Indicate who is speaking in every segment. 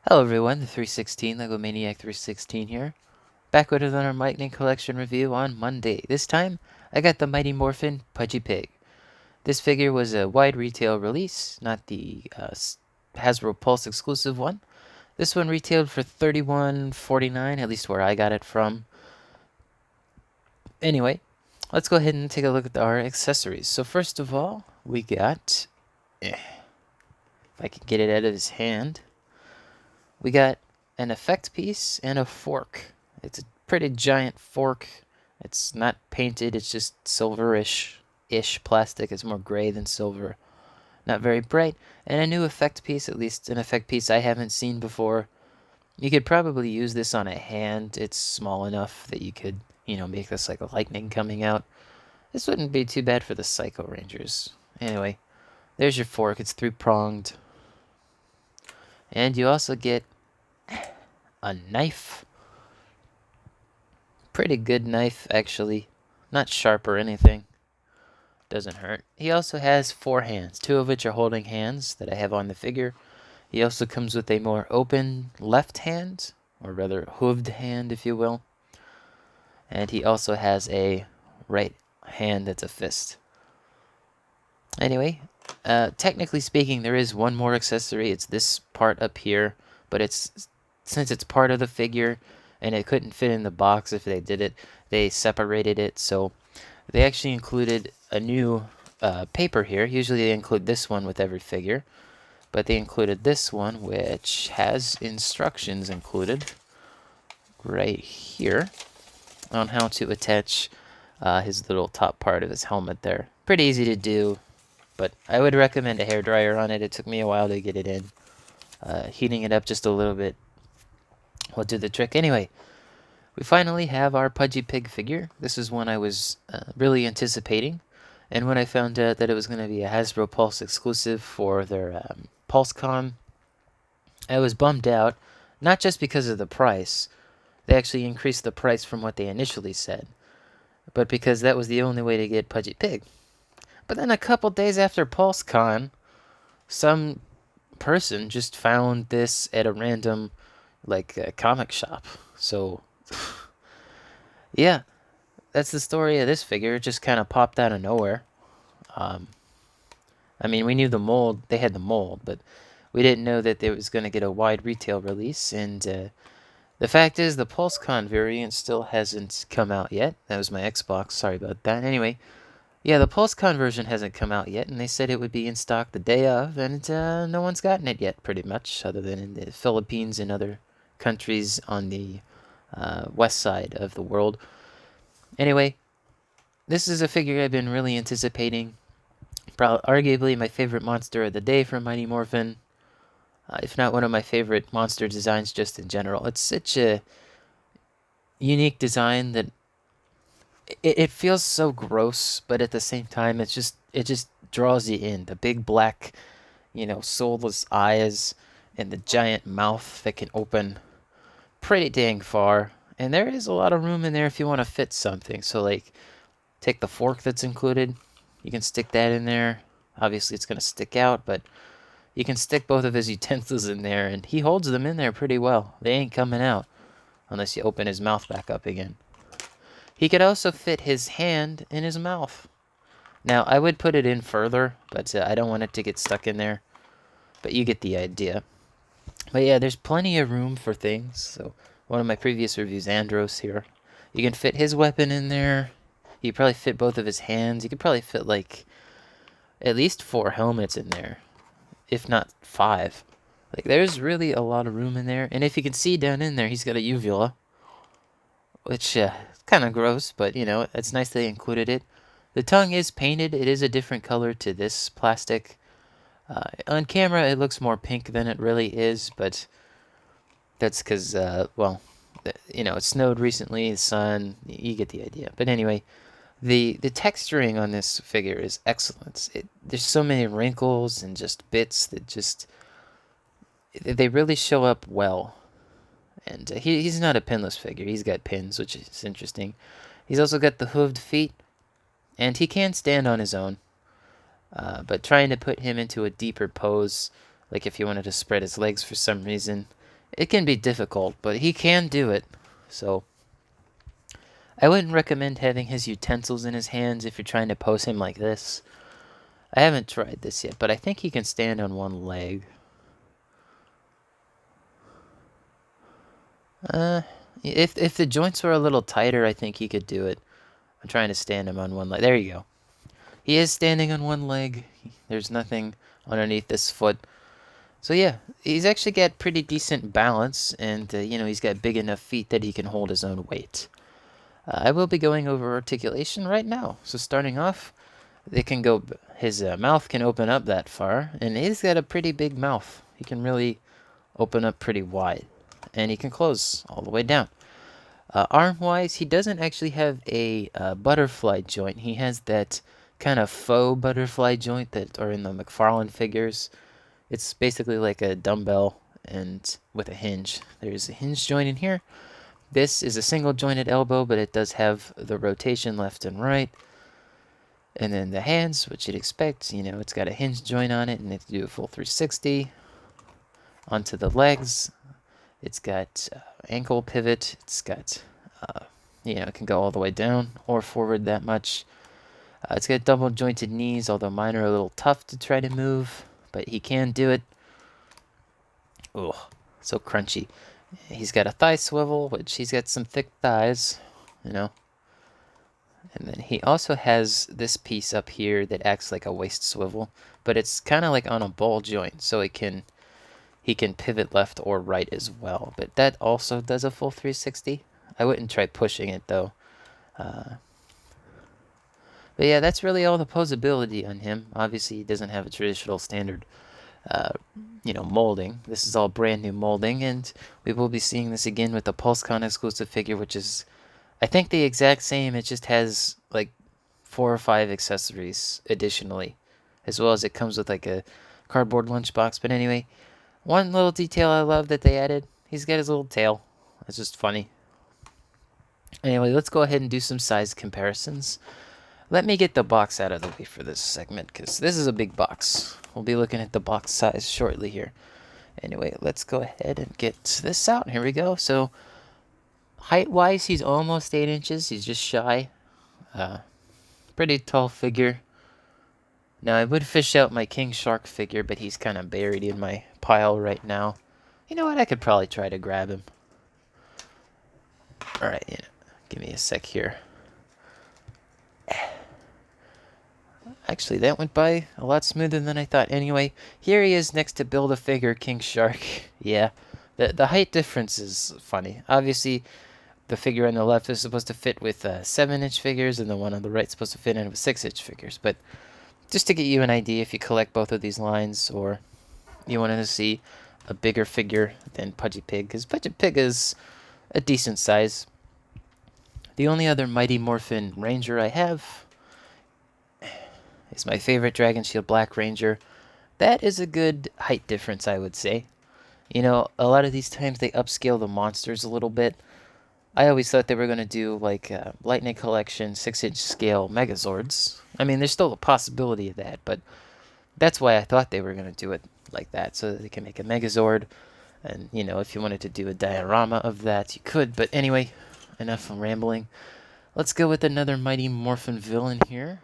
Speaker 1: Hello everyone, the 316, LEGO Maniac 316 here. Back with another Lightning Collection review on Monday. This time, I got the Mighty Morphin Pudgy Pig. This figure was a wide retail release, not the Hasbro Pulse exclusive one. This one retailed for $31.49, at least where I got it from. Anyway, let's go ahead and take a look at our accessories. So first of all, we got, if I can get it out of his hand, we got an effect piece and a fork. It's a pretty giant fork. It's not painted, it's just silverish-ish plastic. It's more gray than silver. Not very bright. And a new effect piece, at least an effect piece I haven't seen before. You could probably use this on a hand. It's small enough that you could, make this like a lightning coming out. This wouldn't be too bad for the Psycho Rangers. Anyway, there's your fork. It's three-pronged. And you also get a knife. Pretty good knife, actually. Not sharp or anything. Doesn't hurt. He also has 4 hands, 2 of which are holding hands that I have on the figure. He also comes with a more open left hand, or rather hooved hand, if you will. And he also has a right hand that's a fist. Anyway, technically speaking, there is one more accessory. It's this part up here, but since it's part of the figure and it couldn't fit in the box if they did it, they separated it. So they actually included a new paper here. Usually they include this one with every figure, but they included this one, which has instructions included right here on how to attach his little top part of his helmet there. Pretty easy to do, but I would recommend a hairdryer on it. It took me a while to get it in. Heating it up just a little bit will do the trick. Anyway, we finally have our Pudgy Pig figure. This is one I was really anticipating. And when I found out that it was going to be a Hasbro Pulse exclusive for their PulseCon, I was bummed out. Not just because of the price. They actually increased the price from what they initially said. But because that was the only way to get Pudgy Pig. But then a couple days after PulseCon, some person just found this at a random, comic shop. So, yeah, that's the story of this figure. It just kind of popped out of nowhere. I mean, we knew the mold. They had the mold, but we didn't know that it was going to get a wide retail release. And the fact is, the PulseCon variant still hasn't come out yet. That was my Xbox. Sorry about that. Anyway, yeah, the PulseCon version hasn't come out yet, and they said it would be in stock the day of, and no one's gotten it yet, pretty much, other than in the Philippines and other countries on the west side of the world. Anyway, this is a figure I've been really anticipating. Arguably my favorite monster of the day from Mighty Morphin, if not one of my favorite monster designs just in general. It's such a unique design that it feels so gross, but at the same time, it just draws you in. The big black, soulless eyes and the giant mouth that can open pretty dang far. And there is a lot of room in there if you want to fit something. So, take the fork that's included. You can stick that in there. Obviously, it's going to stick out, but you can stick both of his utensils in there, and he holds them in there pretty well. They ain't coming out unless you open his mouth back up again. He could also fit his hand in his mouth. Now, I would put it in further, but I don't want it to get stuck in there. But you get the idea. But yeah, there's plenty of room for things. So, one of my previous reviews, Andros here. You can fit his weapon in there. You could probably fit both of his hands. You could probably fit, at least 4 helmets in there. If not 5. There's really a lot of room in there. And if you can see down in there, he's got a uvula. Which, kind of gross, but, it's nice they included it. The tongue is painted. It is a different color to this plastic. On camera, it looks more pink than it really is, but that's because, it snowed recently, the sun, you get the idea. But anyway, the texturing on this figure is excellent. There's so many wrinkles and just bits that they really show up well. And he's not a pinless figure. He's got pins, which is interesting. He's also got the hooved feet, and he can stand on his own. But trying to put him into a deeper pose, like if you wanted to spread his legs for some reason, It can be difficult, but he can do it. So I wouldn't recommend having his utensils in his hands if you're trying to pose him like this. I haven't tried this yet, but I think he can stand on one leg. If the joints were a little tighter, I think he could do it. I'm trying to stand him on one leg. There you go. He is standing on one leg. There's nothing underneath this foot. So yeah, he's actually got pretty decent balance, and he's got big enough feet that he can hold his own weight. I will be going over articulation right now. So starting off, his mouth can open up that far, and he's got a pretty big mouth. He can really open up pretty wide, and he can close all the way down. Arm-wise, he doesn't actually have a butterfly joint. He has that kind of faux butterfly joint that are in the McFarlane figures. It's basically like a dumbbell and with a hinge. There's a hinge joint in here. This is a single jointed elbow, but it does have the rotation left and right. And then the hands, which you'd expect, it's got a hinge joint on it, and it can do a full 360. Onto the legs, it's got ankle pivot. It's got, it can go all the way down or forward that much. It's got double jointed knees, although mine are a little tough to try to move, but he can do it. Oh, so crunchy. He's got a thigh swivel, which he's got some thick thighs, And then he also has this piece up here that acts like a waist swivel, but it's kind of like on a ball joint, so he can pivot left or right as well. But that also does a full 360. I wouldn't try pushing it though. But yeah, that's really all the posability on him. Obviously, he doesn't have a traditional standard molding. This is all brand new molding, and we will be seeing this again with the PulseCon exclusive figure, which is, I think, the exact same. It just has like 4 or 5 accessories additionally, as well as it comes with like a cardboard lunchbox. But anyway, one little detail I love that they added, he's got his little tail. It's just funny. Anyway, let's go ahead and do some size comparisons. Let me get the box out of the way for this segment, because this is a big box. We'll be looking at the box size shortly here. Anyway, let's go ahead and get this out. Here we go. So, height-wise, he's almost 8 inches. He's just shy. Pretty tall figure. Now, I would fish out my King Shark figure, but he's kind of buried in my pile right now. You know what? I could probably try to grab him. Alright, give me a sec here. Actually, that went by a lot smoother than I thought. Anyway, here he is next to Build-A-Figure King Shark. Yeah, the height difference is funny. Obviously, the figure on the left is supposed to fit with 7-inch figures, and the one on the right is supposed to fit in with 6-inch figures. But just to get you an idea, if you collect both of these lines, or you wanted to see a bigger figure than Pudgy Pig, because Pudgy Pig is a decent size. The only other Mighty Morphin Ranger I have is my favorite Dragon Shield Black Ranger. That is a good height difference, I would say. A lot of these times they upscale the monsters a little bit. I always thought they were going to do like Lightning Collection 6-inch scale Megazords. I mean, there's still a possibility of that, but that's why I thought they were going to do it like that, so that they can make a Megazord. And, if you wanted to do a diorama of that, you could. But anyway, enough from rambling. Let's go with another Mighty Morphin villain here.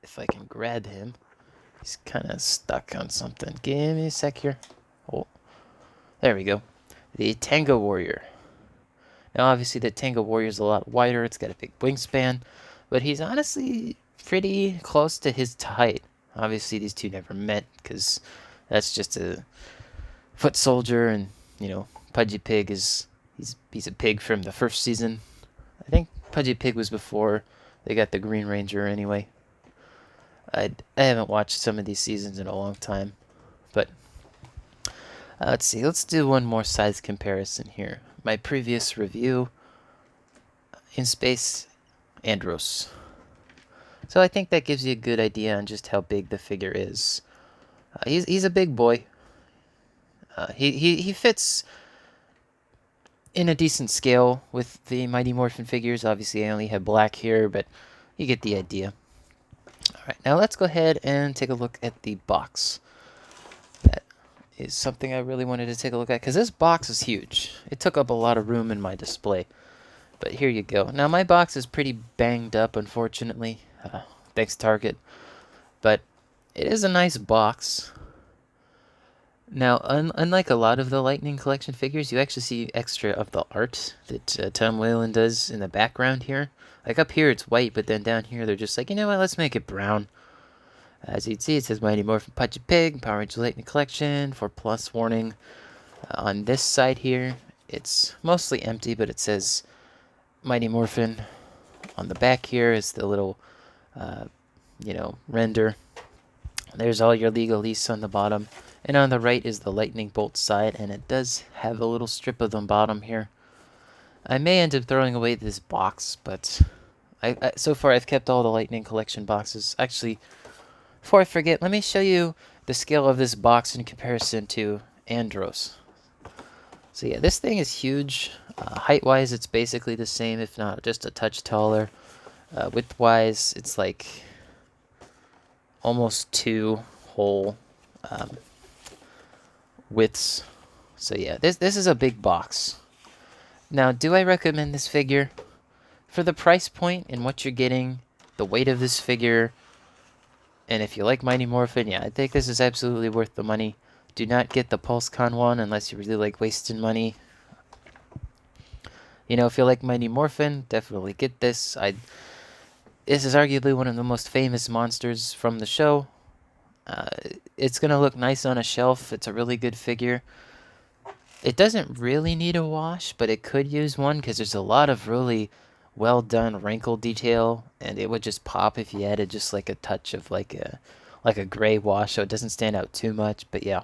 Speaker 1: If I can grab him. He's kind of stuck on something. Give me a sec here. Oh, there we go. The Tango Warrior. Now, obviously, the Tango Warrior is a lot wider. It's got a big wingspan. But he's honestly pretty close to his height. Obviously, these two never met, because that's just a foot soldier. And, Pudgy Pig is... He's a pig from the first season. I think Pudgy Pig was before they got the Green Ranger anyway. I haven't watched some of these seasons in a long time. But let's see. Let's do one more size comparison here. My previous review, In Space, Andros. So I think that gives you a good idea on just how big the figure is. He's a big boy. He fits in a decent scale with the Mighty Morphin figures. Obviously, I only have black here, but you get the idea. Alright, now let's go ahead and take a look at the box. That is something I really wanted to take a look at, because this box is huge. It took up a lot of room in my display. But here you go. Now my box is pretty banged up, unfortunately. Thanks Target. But it is a nice box. Now, unlike a lot of the Lightning Collection figures, you actually see extra of the art that Tom Whalen does in the background here. Like up here it's white, but then down here they're just like, you know what, let's make it brown. As you can see, it says Mighty Morphin Pudgy Pig, Power Rangers Lightning Collection, 4+ warning. On this side here, it's mostly empty, but it says Mighty Morphin. On the back here is the little, render. There's all your legalese on the bottom. And on the right is the lightning bolt side, and it does have a little strip of the bottom here. I may end up throwing away this box, but so far I've kept all the Lightning Collection boxes. Actually, before I forget, let me show you the scale of this box in comparison to Andros. So yeah, this thing is huge. Height-wise, it's basically the same, if not just a touch taller. Width-wise, it's like almost 2 whole widths. So yeah, this is a big box. Now, do I recommend this figure? For the price point and what you're getting, the weight of this figure, and if you like Mighty Morphin, yeah, I think this is absolutely worth the money. Do not get the PulseCon one unless you really like wasting money. You know, if you like Mighty Morphin, definitely get this. This is arguably one of the most famous monsters from the show. It's going to look nice on a shelf. It's a really good figure. It doesn't really need a wash, but it could use one because there's a lot of really well done wrinkle detail, and it would just pop if you added just like a touch of like a gray wash, so it doesn't stand out too much. But yeah,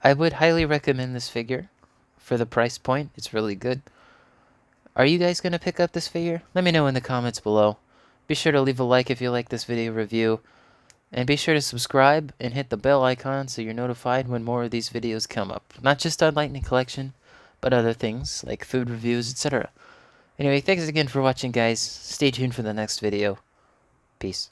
Speaker 1: I would highly recommend this figure for the price point. It's really good. Are you guys going to pick up this figure? Let me know in the comments below. Be sure to leave a like if you like this video review. And be sure to subscribe and hit the bell icon so you're notified when more of these videos come up. Not just on Lightning Collection, but other things like food reviews, etc. Anyway, thanks again for watching, guys. Stay tuned for the next video. Peace.